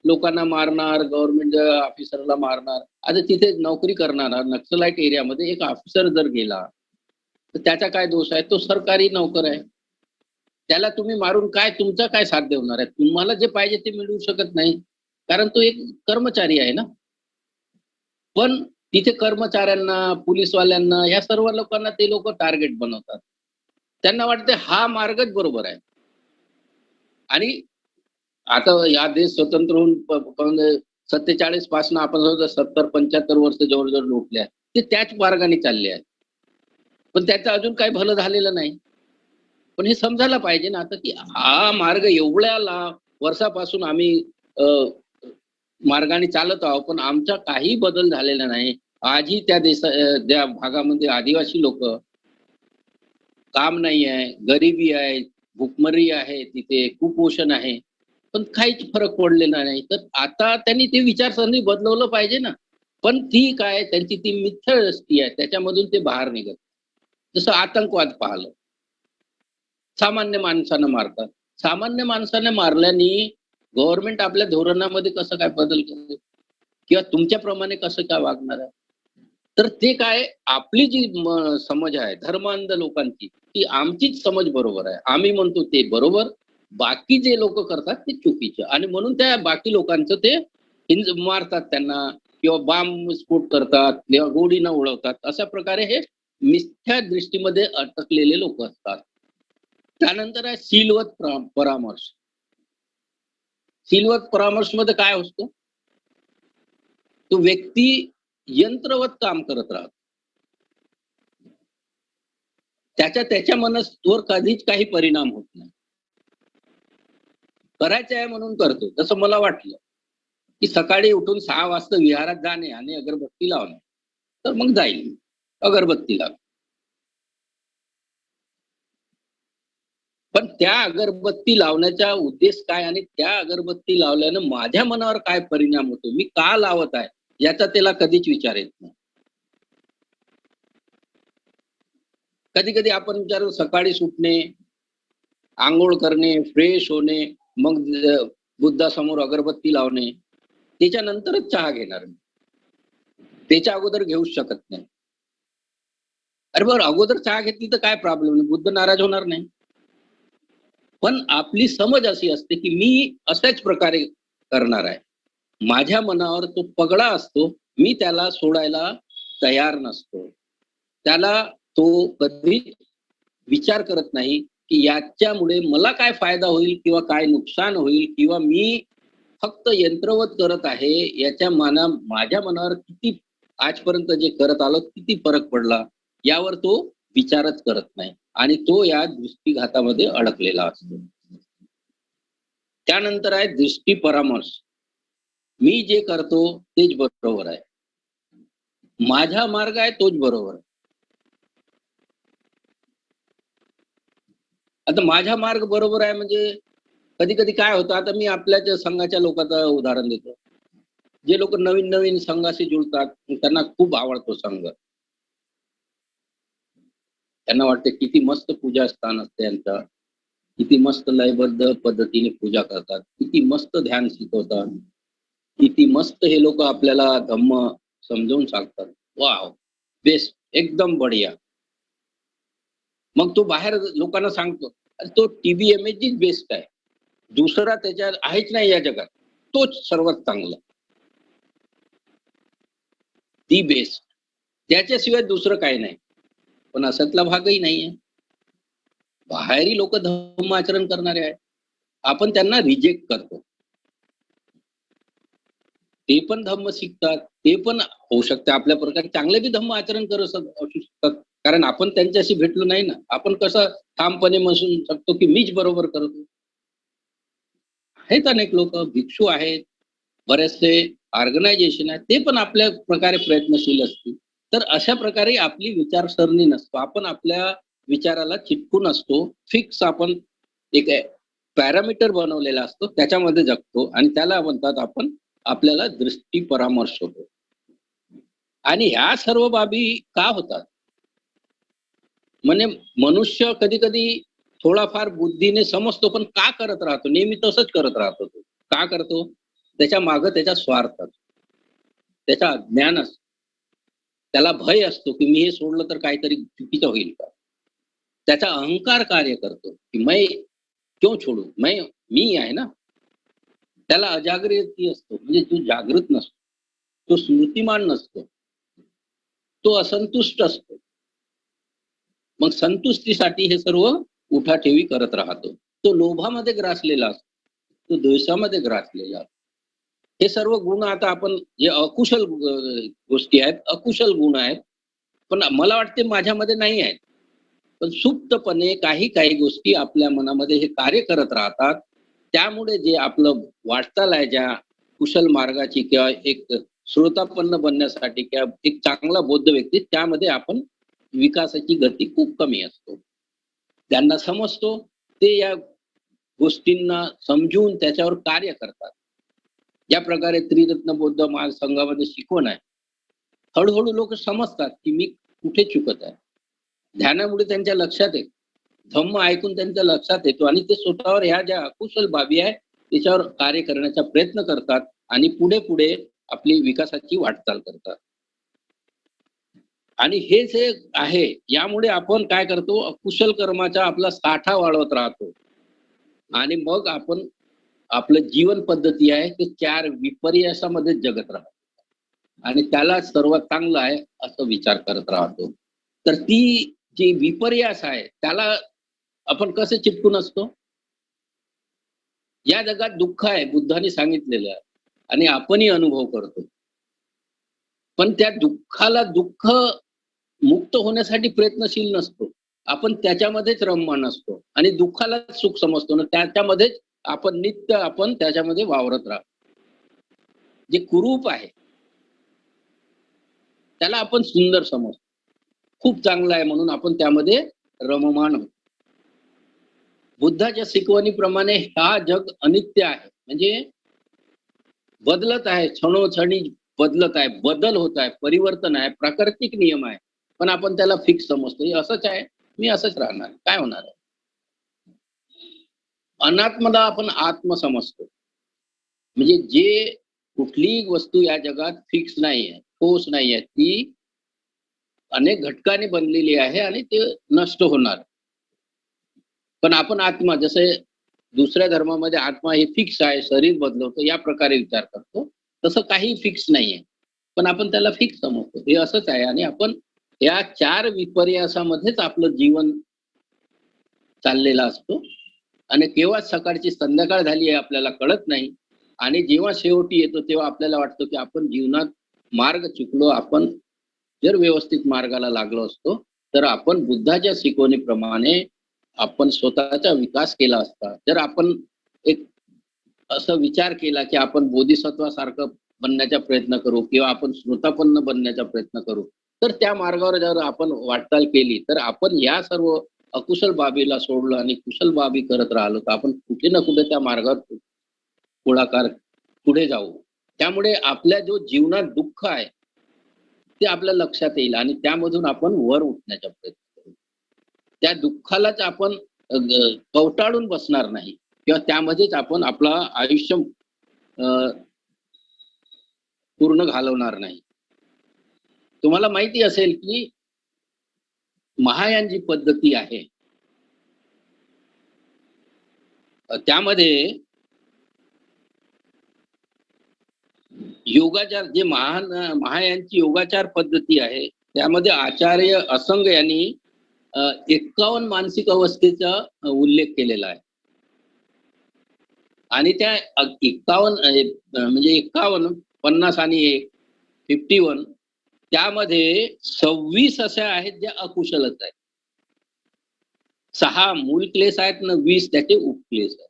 [SPEAKER 1] लोकांना मारणार, गव्हर्नमेंट ऑफिसरला मारणार. आता तिथे नोकरी करणारा नक्सलाईट एरियामध्ये एक ऑफिसर जर गेला, तर त्याचा काय दोष आहे? तो सरकारी नोकर आहे. त्याला तुम्ही मारून काय तुमचं काय साध्य होणार आहे? तुम्हाला जे पाहिजे ते मिळवू शकत नाही. कारण तो एक कर्मचारी आहे ना. पण तिथे कर्मचाऱ्यांना, पोलिसवाल्यांना या सर्व लोकांना ते लोकं टार्गेट बनवतात. त्यांना वाटते हा मार्गच बरोबर आहे. आणि आता या देश स्वतंत्र होऊन 47 पासून आपण जवळ 70-75 वर्ष जवळ-जवळ लोटले आहेत. ते त्याच मार्गाने चालले आहेत. पण त्याचं अजून काही भलं झालेलं नाही. पण हे समजायला पाहिजे ना आता, की हा मार्ग एवढ्या वर्षापासून आम्ही अ, मार्गाने चालत आहोत, पण आमचा काही बदल झालेला नाही. आजही त्या त्या भागामध्ये आदिवासी लोकं काम नाही आहे, गरिबी आहे, भूकमरी आहे, तिथे कुपोषण आहे. पण काहीच फरक पडलेला नाही. तर आता त्यांनी ते विचारसरणी बदलवलं पाहिजे ना. पण ती काय त्यांची ती मिथ्या दृष्टी आहे, त्याच्यामधून ते बाहेर निघत. जसं आतंकवाद पाहिलं. सामान्य माणसांना मारतात. सामान्य माणसाने मारल्याने गव्हर्नमेंट आपल्या धोरणामध्ये कसं काय बदल करेल? किंवा तुमच्याप्रमाणे कसं काय वागणार आहे? तर ते काय आपली जी समज आहे धर्मांध लोकांची, ती आमचीच समज बरोबर आहे. आम्ही म्हणतो ते बरोबर, बाकी जे लोकं करतात ते चुकीचं आणि म्हणून त्या बाकी लोकांचं ते मारतात त्यांना किंवा बॉम्ब करतात किंवा गोळीनं उडवतात. अशा प्रकारे हे मिथ्या दृष्टीमध्ये अटकलेले लोकं असतात. त्यानंतर आहे सीलवत परामर्श. सीलवत परामर्शमध्ये काय असतो? तो व्यक्ती यंत्रवत काम करत राहतो. त्याच्या मनस्थितीवर कधीच काही परिणाम होत नाही. करायचं आहे म्हणून करतो. जसं मला वाटलं, की सकाळी उठून 6 वाजता विहारात जाणे आणि अगरबत्ती लावणे. तर मग जाईल. अगरबत्ती लावणे. पण त्या अगरबत्ती लावण्याचा उद्देश काय आणि त्या अगरबत्ती लावल्यानं माझ्या मनावर काय परिणाम होतो? मी का लावत आहे? याचा त्याला कधीच विचार येत नाही. कधी-कधी आपण विचारू सकाळी सुटणे, अंघोळ करणे, फ्रेश होणे, मग बुद्धासमोर अगरबत्ती लावणे, त्याच्यानंतरच चहा घेणार मी. त्याच्या अगोदर घेऊच शकत नाही. अरे बरं अगोदर चहा घेतली तर काय प्रॉब्लेम नाही. बुद्ध नाराज होणार नाही. पण आपली समज अशी असते, की मी अशाच प्रकारे करणार आहे. माझ्या मनावर तो पगडा असतो, मी त्याला सोडायला तयार नसतो. त्याला तो कधीच विचार करत नाही, की याच्यामुळे मला काय फायदा होईल किंवा काय नुकसान होईल किंवा मी फक्त यंत्रवत करत आहे, याच्या माझ्या मनावर किती आजपर्यंत जे करत आलो किती फरक पडला, यावर तो विचारच करत नाही आणि तो या दृष्टीघातामध्ये अडकलेला असतो. त्यानंतर आहे दृष्टी परामर्श. मी जे करतो तेच बरोबर आहे. माझा मार्ग आहे तोच बरोबर आहे. आता माझा मार्ग बरोबर आहे म्हणजे कधी-कधी काय होतं, आता मी आपल्याच संघाच्या लोकांचं उदाहरण देतो. जे लोक नवीन-नवीन संघाशी जुळतात, त्यांना खूप आवडतो संघ. त्यांना वाटते किती मस्त पूजास्थान असते यांचं. किती मस्त लयबद्ध पद्धतीने पूजा करतात. किती मस्त ध्यान शिकवतात. किती मस्त हे लोकं आपल्याला धम्म समजावून सांगतात. वॉव! बेस्ट एकदम बढिया. मग तो बाहेर लोकांना सांगतो. अरे तो टी-बी-एम-एचच बेस्ट आहे. दुसरा त्याच्यात आहेच नाही या जगात. तोच सर्वात चांगला. The best. त्याच्याशिवाय दुसरं काही नाही. पण अशातला भागही नाहीये. बाहेरील लोकं धम्म आचरण करणारे आहेत. आपण त्यांना रिजेक्ट करतो. ते पण धम्म शिकतात. ते पण होऊ शकते. आपल्या प्रकारे चांगले बी धम्म आचरण करत असू शकतात. कारण आपण त्यांच्याशी भेटलो नाही ना. आपण कसं ठामपणे म्हणू शकतो की मीच बरोबर करतो. आहेत अनेक लोक भिक्षू आहेत, बरेचसे ऑर्गनायझेशन आहेत, ते पण आपल्या प्रकारे प्रयत्नशील असतील. तर अशा प्रकारे आपली विचारसरणी नसतो. आपण आपल्या विचाराला चिटकून असतो. फिक्स आपण एक पॅरामीटर बनवलेला असतो, त्याच्यामध्ये जगतो आणि त्याला म्हणतात आपण आपल्याला दृष्टी परामर्श होतो. आणि ह्या सर्व बाबी का होतात? म्हणजे मनुष्य कधी-कधी थोडाफार बुद्धीने समजतो, पण का करत राहतो? नेहमी तसंच करत राहतो तो. का करतो? त्याच्या मागे त्याचा स्वार्थ असतो. त्याचा अज्ञान असतो. त्याला भय असतो, की मी हे सोडलं तर काहीतरी चुकीचं होईल का? त्याचा अहंकार कार्य करतो, की मैं क्यों छोडू? मी आहे ना. त्याला अजागृती असतो, म्हणजे तो जागृत नसतो. तो स्मृतिमान नसतो. तो असंतुष्ट असतो. मग संतुष्टीसाठी हे सर्व उठाठेवी करत राहतो. तो लोभामध्ये ग्रासलेला असतो. तो द्वेषामध्ये ग्रासलेला असतो. हे सर्व गुण आता आपण जे अकुशल गोष्टी आहेत, अकुशल गुण आहेत. पण मला वाटते माझ्यामध्ये नाही आहेत. पण सुप्तपणे काही काही गोष्टी आपल्या मनामध्ये हे कार्य करत राहतात. त्यामुळे जे आपलं वाटचाल आहे ज्या कुशल मार्गाची किंवा एक श्रोतापन्न बनण्यासाठी किंवा एक चांगला बौद्ध व्यक्ती त्यामध्ये आपण विकासाची गती खूप कमी असतो. त्यांना समजतो ते या गोष्टींना समजून त्याच्यावर कार्य करतात. ज्या प्रकारे त्रिरत्न बौद्ध महासंघामध्ये शिकवण आहे. हळूहळू लोक समजतात की मी कुठे चुकत आहे. ध्यानामुळे त्यांच्या लक्षात येतं. धम्म ऐकून त्यांच्या लक्षात येतो आणि ते स्वतःवर ह्या ज्या अकुशल बाबी आहे त्याच्यावर कार्य करण्याचा प्रयत्न करतात आणि पुढे पुढे आपली विकासाची वाटचाल करतात. आणि हे जे आहे यामुळे आपण काय करतो अकुशल कर्माचा आपला साठा वाढवत राहतो आणि मग आपण आपलं जीवन पद्धती आहे ते 4 विपर्यासामध्ये जगत राहतो आणि त्याला सर्वात चांगलं आहे असं विचार करत राहतो. तर ती जी विपर्यास आहे त्याला आपण कसे चिपकून असतो? या जगात दुःख आहे बुद्धाने सांगितलेलं आहे आणि आपणही अनुभव करतो. पण त्या दुःखाला दुःख मुक्त होण्यासाठी प्रयत्नशील नसतो. आपण त्याच्यामध्येच रममाण असतो आणि दुःखाला सुख समजतो ना त्याच्यामध्येच आपण नित्य आपण त्याच्यामध्ये वावरत राहतो. जे कुरूप आहे त्याला आपण सुंदर समजतो. खूप चांगलं आहे म्हणून आपण त्यामध्ये रममाण होतो. बुद्धाच्या शिकवणीप्रमाणे हा जग अनित्य आहे. म्हणजे बदलत आहे, क्षणोक्षणी बदलत आहे, बदल होत आहे, परिवर्तन आहे, प्राकृतिक नियम आहे. पण आपण त्याला फिक्स समजतो. हे असंच आहे, मी असंच राहणार. काय होणार आहे? अनात्मला आपण आत्म समजतो. म्हणजे जे कुठलीही वस्तू या जगात फिक्स नाहीये, ठोस नाहीये. ती अनेक घटकांनी बनलेली आहे आणि ते नष्ट होणार. पण आपण आत्मा जसे दुसऱ्या धर्मामध्ये आत्मा हे फिक्स आहे, शरीर बदलवतो या प्रकारे विचार करतो. तसं काही फिक्स नाहीये. पण आपण त्याला फिक्स समजतो. हे असंच आहे आणि आपण या 4 विपर्यासामध्येच आपलं जीवन चाललेला असतो आणि केव्हा सकाळची संध्याकाळ झाली आहे आपल्याला कळत नाही आणि जेव्हा शेवटी येतो तेव्हा आपल्याला वाटतं की आपण जीवनात मार्ग चुकलो. आपण जर व्यवस्थित मार्गाला लागलो असतो, तर आपण बुद्धाच्या शिकवणीप्रमाणे आपण स्वतःचा विकास केला असता. जर आपण एक असा विचार केला, की आपण बोधिसत्वासारखं बनण्याचा प्रयत्न करू किंवा आपण श्रोतापन्न बनण्याचा प्रयत्न करू. तर त्या मार्गावर जर आपण वाटचाल केली, तर आपण या सर्व अकुशल बाबीला सोडलं आणि कुशल बाबी करत राहिलो, तर आपण कुठे ना कुठे त्या मार्गावर पुढाकार पुढे जाऊ. त्यामुळे आपल्या जो जीवनात दुःख आहे, ते आपल्या लक्षात येईल आणि त्यामधून आपण वर उठण्याचा प्रयत्न करू. त्या दुःखालाच आपण कवटाळून बसणार नाही किंवा त्यामध्येच आपण आपलं आयुष्य अ, पूर्ण घालवणार नाही. तुम्हाला माहिती असेल, की महायान जी पद्धती आहे, त्यामध्ये योगाचार जे महायानची योगाचार पद्धती आहे, त्यामध्ये आचार्य असंग यांनी 51 मानसिक अवस्थेचा उल्लेख केलेला आहे. आणि त्या 51 म्हणजे 51, 50 आणि 1, 51 त्यामध्ये 26 अशा आहेत ज्या अकुशलच आहेत. 6 मूल क्लेश आहेत ना 20 त्याचे उपक्लेश आहेत.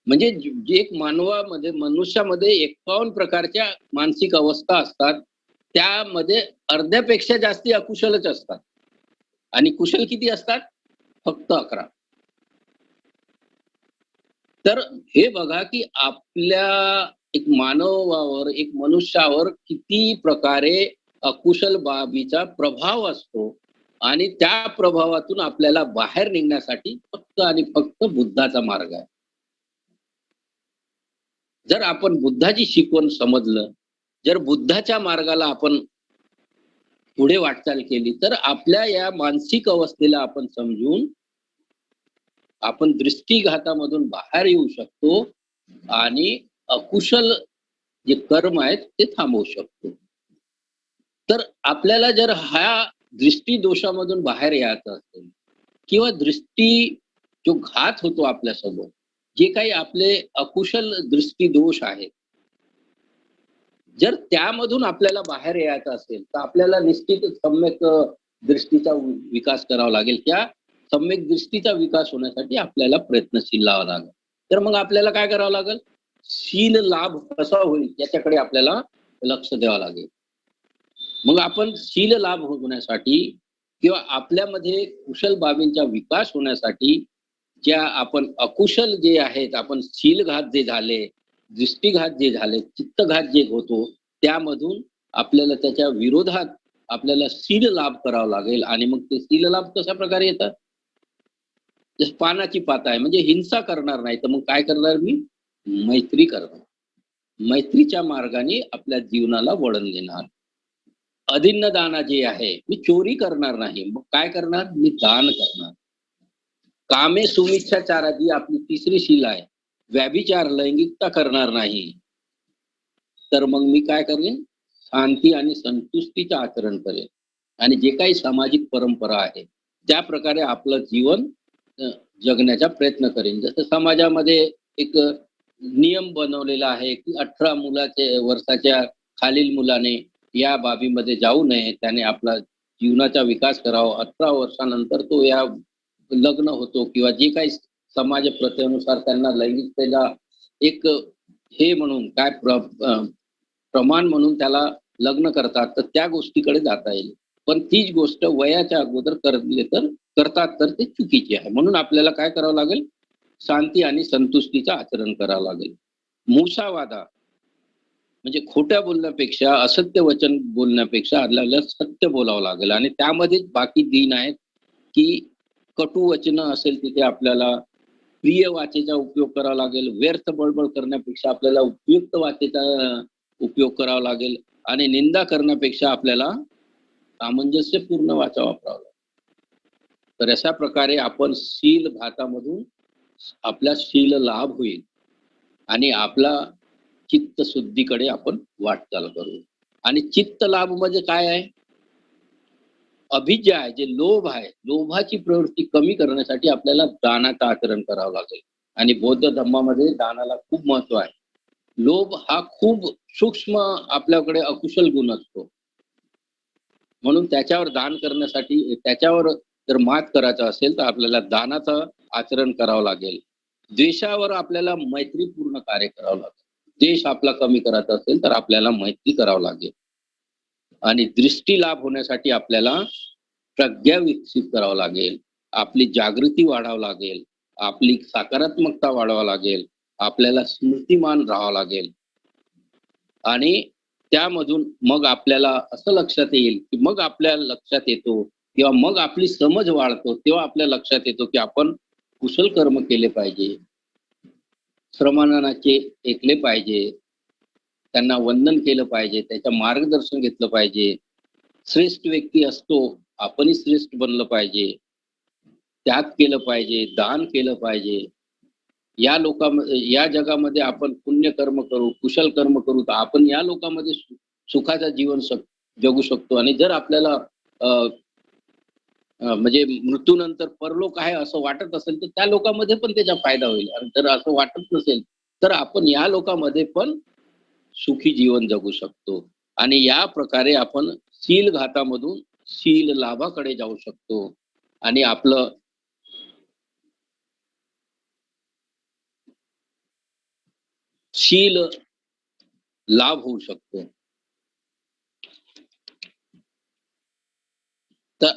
[SPEAKER 1] म्हणजे जे एक मानवामध्ये मनुष्यामध्ये 51 प्रकारच्या मानसिक अवस्था असतात. त्यामध्ये अर्ध्यापेक्षा जास्ती अकुशलच असतात. आणि कुशल किती असतात? फक्त 11. तर हे बघा की आपल्या एक मानवावर, एक मनुष्यावर किती प्रकारे अकुशल बाबीचा प्रभाव असतो आणि त्या प्रभावातून आपल्याला बाहेर निघण्यासाठी फक्त आणि फक्त बुद्धाचा मार्ग आहे. जर आपण बुद्धाची शिकवण समजलं, जर बुद्धाच्या मार्गाला आपण पुढे वाटचाल केली, तर आपल्या या मानसिक अवस्थेला आपण समजून आपण दृष्टीघातामधून बाहेर येऊ शकतो आणि अकुशल जे कर्म आहेत ते थांबवू शकतो. तर आपल्याला जर ह्या दृष्टी दोषामधून बाहेर यायचं असेल किंवा दृष्टी जो घात होतो आपल्यासोबत, जे काही आपले अकुशल दृष्टी दोष आहेत, जर त्यामधून आपल्याला बाहेर यायचं असेल तर आपल्याला निश्चितच सम्यक दृष्टीचा विकास करावा लागेल. त्या सम्यक दृष्टीचा विकास होण्यासाठी आपल्याला प्रयत्नशील लावावा लागेल. तर मग आपल्याला काय करावं लागेल? शील लाभ कसा होईल याच्याकडे आपल्याला लक्ष द्यावं लागेल. मग आपण शील लाभ होण्यासाठी किंवा आपल्यामध्ये कुशल बाबींचा विकास होण्यासाठी ज्या आपण अकुशल जे आहेत, आपण शीलघात जे झाले, दृष्टीघात जे झाले, चित्तघात जे होतो, त्यामधून आपल्याला त्याच्या विरोधात आपल्याला शील लाभ करावा लागेल. आणि मग ते शील लाभ कशा प्रकारे येतात? जसं पानाची पात आहे, म्हणजे हिंसा करणार नाही, तर मग काय करणार मी? मैत्री करणार. मैत्रीच्या मार्गाने आपल्या जीवनाला वळण देणार. अदिन्न दाना जे आहे, मी चोरी करणार नाही, मग काय करणार? मी दान करणार. कामे सुमिच्छाचाराची आपली तिसरी शील आहे. व्यभिचार, लैंगिकता करणार नाही. तर मग मी काय करेन? शांती आणि संतुष्टीचं आचरण करेन. आणि जे काही सामाजिक परंपरा आहे, त्या प्रकारे आपलं जीवन जगण्याचा प्रयत्न करेन. जसं समाजामध्ये एक नियम बनवलेला आहे, की 18 वर्षाच्या खालील मुलाने या बाबीमध्ये जाऊ नये. त्याने आपला जीवनाचा विकास करावा. 18 वर्षानंतर तो या लग्न होतो किंवा जे काही समाज प्रथेनुसार त्यांना लैंगिकतेला एक हे म्हणून काय प्रमाण म्हणून त्याला लग्न करतात, तर त्या गोष्टीकडे जाता येईल. पण तीच गोष्ट वयाच्या अगोदर करले तर करतात तर ते चुकीचे आहे. म्हणून आपल्याला काय करावं लागेल? शांती आणि संतुष्टीचं आचरण करावं लागेल. मुसावादा म्हणजे खोट्या बोलण्यापेक्षा, असत्य वचन बोलण्यापेक्षा आपल्याला सत्य बोलावं लागेल. आणि त्यामध्येच बाकी दीन आहेत, की कटू वचनं असेल तिथे आपल्याला प्रिय वाचेचा उपयोग करावा लागेल. व्यर्थ बळबळ करण्यापेक्षा आपल्याला उपयुक्त वाचेचा उपयोग करावा लागेल. आणि निंदा करण्यापेक्षा आपल्याला सामंजस्यपूर्ण वाचा वापरावा लागेल. तर अशा प्रकारे आपण शील घातामधून आपला शील लाभ होईल आणि आपला चित्त शुद्धीकडे आपण वाटचाल करू. आणि चित्त लाभ म्हणजे काय आहे? अभिज्ञा आहे, जे लोभ आहे, लोभाची प्रवृत्ती कमी करण्यासाठी आपल्याला दानाचं आचरण करावं लागेल. आणि बौद्ध धर्मामध्ये दानाला खूप महत्व आहे. लोभ हा खूप सूक्ष्म आपल्याकडे अकुशल गुण असतो. म्हणून त्याच्यावर दान करण्यासाठी, त्याच्यावर जर मात करायचं असेल तर आपल्याला दानाचं आचरण करावं लागेल. द्वेषावर आपल्याला मैत्रीपूर्ण कार्य करावं लागेल. द्वेष आपला कमी करायचा असेल तर आपल्याला मैत्री करावं लागेल. आणि दृष्टी लाभ होण्यासाठी आपल्याला प्रज्ञा विकसित करावं लागेल. आपली जागृती वाढावं लागेल. आपली सकारात्मकता वाढवावं लागेल. आपल्याला स्मृतिमान राहावं लागेल. आणि त्यामधून मग आपल्याला असं लक्षात येईल, की मग आपल्या लक्षात येतो किंवा मग आपली समज वाढतो, तेव्हा आपल्या लक्षात येतो, की आपण कुशल कर्म केले पाहिजे. श्रमणाचे ऐकले पाहिजे. त्यांना वंदन केलं पाहिजे. त्याचं मार्गदर्शन घेतलं पाहिजे. श्रेष्ठ व्यक्ती असतो, आपणही श्रेष्ठ बनलं पाहिजे. त्याग केलं पाहिजे, दान केलं पाहिजे. या जगामध्ये आपण पुण्य कर्म करू, कुशल कर्म करू, तर आपण या लोकांमध्ये सुखाचं जीवन जगू शकतो. आणि जर आपल्याला म्हणजे मृत्यूनंतर परलोक आहे असं वाटत असेल, तर त्या लोकांमध्ये पण त्याचा फायदा होईल. आणि जर असं वाटत नसेल, तर आपण या लोकांमध्ये पण सुखी जीवन जगू शकतो. आणि या प्रकारे आपण शील घातामधून शील लाभाकडे जाऊ शकतो आणि आपलं शील लाभ होऊ शकतो. तर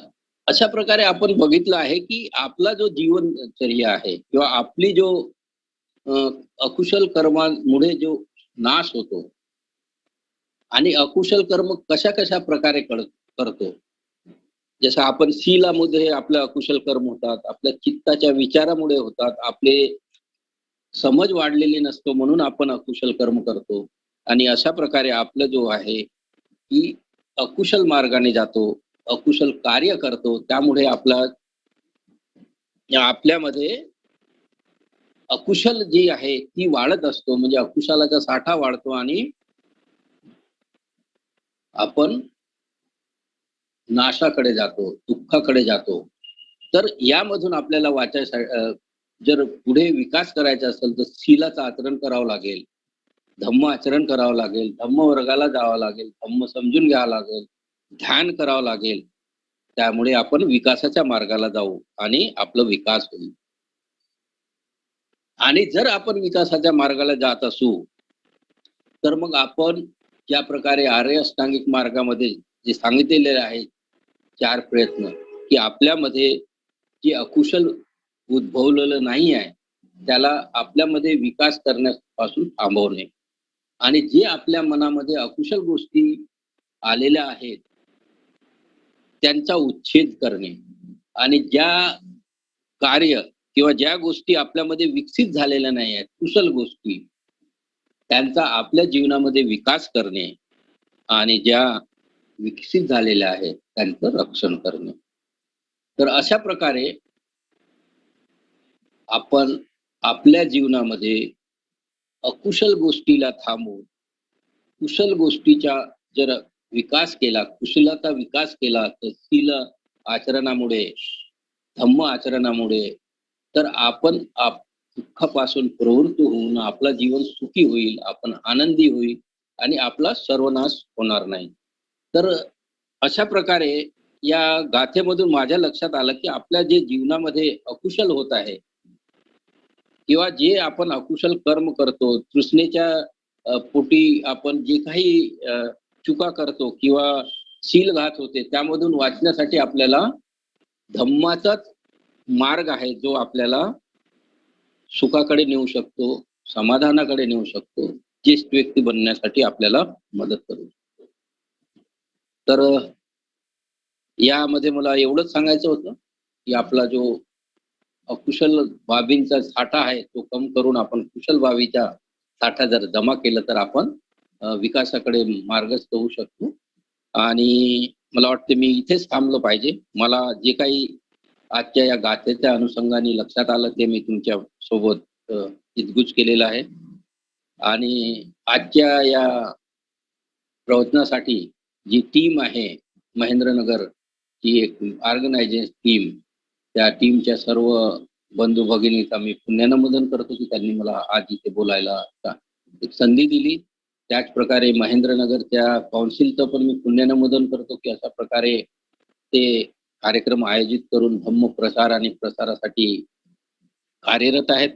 [SPEAKER 1] अशा प्रकारे आपण बघितलं आहे, की आपला जो जीवनचर्या आहे किंवा आपली जो अ, अकुशल कर्मांमुळे जो नाश होतो आणि अकुशल कर्म कशा-कशा प्रकारे करतो. जसं आपण शीलामध्ये आपलं अकुशल कर्म होतात, आपल्या चित्ताच्या विचारामुळे होतात, आपले समज वाढलेली नसतो म्हणून आपण अकुशल कर्म करतो आणि अशा प्रकारे आपलं जो आहे, की अकुशल मार्गाने जातो, अकुशल कार्य करतो. त्यामुळे आपल्यामध्ये अकुशल जी आहे ती वाढत असतो. म्हणजे अकुशलाचा साठा वाढतो आणि आपण नाशाकडे जातो, दुःखाकडे जातो. तर यामधून आपल्याला जर पुढे विकास करायचा असेल तर शीलाचं आचरण करावं लागेल. धम्म आचरण करावं लागेल. धम्म वर्गाला जावं लागेल. धम्म समजून घ्यावं लागेल. ध्यान करावं लागेल. त्यामुळे आपण विकासाच्या मार्गाला जाऊ आणि आपला विकास होईल. आणि जर आपण विकासाच्या मार्गाला जात असू, तर मग आपण ज्या प्रकारे आर्य अष्टांगिक मार्गामध्ये जे सांगितलेले आहे 4 प्रयत्न, की आपल्यामध्ये जे अकुशल उद्भवलेलं नाही आहे, त्याला आपल्यामध्ये विकास करण्यापासून थांबवणे आणि जे आपल्या मनामध्ये अकुशल गोष्टी आलेल्या आहेत, त्यांचा उच्छेद करणे आणि ज्या कार्य किंवा ज्या गोष्टी आपल्यामध्ये विकसित झालेल्या नाही आहेत, कुशल गोष्टी, त्यांचा आपल्या जीवनामध्ये विकास करणे आणि ज्या विकसित झालेल्या आहेत, त्यांचं रक्षण करणे. तर अशा प्रकारे आपण आपल्या जीवनामध्ये अकुशल गोष्टीला थांबवून, कुशल गोष्टीचा जर विकास केला, कुशलाचा विकास केला, तर शील आचरणामुळे, धम्म आचरणामुळे, तर आपण दुःखापासून प्रवृत्त होऊन आपलं जीवन सुखी होईल, आपण आनंदी होईल आणि आपला सर्वनाश होणार नाही. तर अशा प्रकारे या गाथेमधून माझ्या लक्षात आलं, की आपल्या जे जीवनामध्ये अकुशल होत आहे किंवा जे आपण अकुशल कर्म करतो, तृष्णेच्या पोटी आपण जे काही चुका करतो किंवा शीलघात होते, त्यामधून वाचण्यासाठी आपल्याला धम्माचाच मार्ग आहे, जो आपल्याला सुखाकडे नेऊ शकतो, समाधानाकडे नेऊ शकतो, ज्येष्ठ व्यक्ती बनण्यासाठी आपल्याला मदत करू शकतो. तर यामध्ये मला एवढंच सांगायचं होतं, की आपला जो अकुशल बाबींचा साठा आहे, तो कम करून आपण कुशल बाबीचा साठा जर जमा केला, तर आपण विकासाकडे मार्गस्थ होऊ शकतो. आणि मला वाटते मी इथेच थांबलो पाहिजे. मला जे काही आजच्या या गाथेच्या अनुषंगाने लक्षात आलं, ते मी तुमच्या सोबत हितगुज केलेलं आहे. आणि आजच्या या प्रवचनासाठी जी टीम आहे, महेंद्रनगर ही एक ऑर्गनायझेशन टीम, त्या टीमच्या सर्व बंधू-भगिनींचा मी पुण्यनमन करतो, की त्यांनी मला आज इथे बोलायला एक संधी दिली. त्याचप्रकारे महेंद्रनगरच्या काउन्सिलचं पण मी पुण्यनमन करतो, की अशा प्रकारे ते कार्यक्रम आयोजित करून धम्म प्रसार आणि प्रसारासाठी कार्यरत आहेत.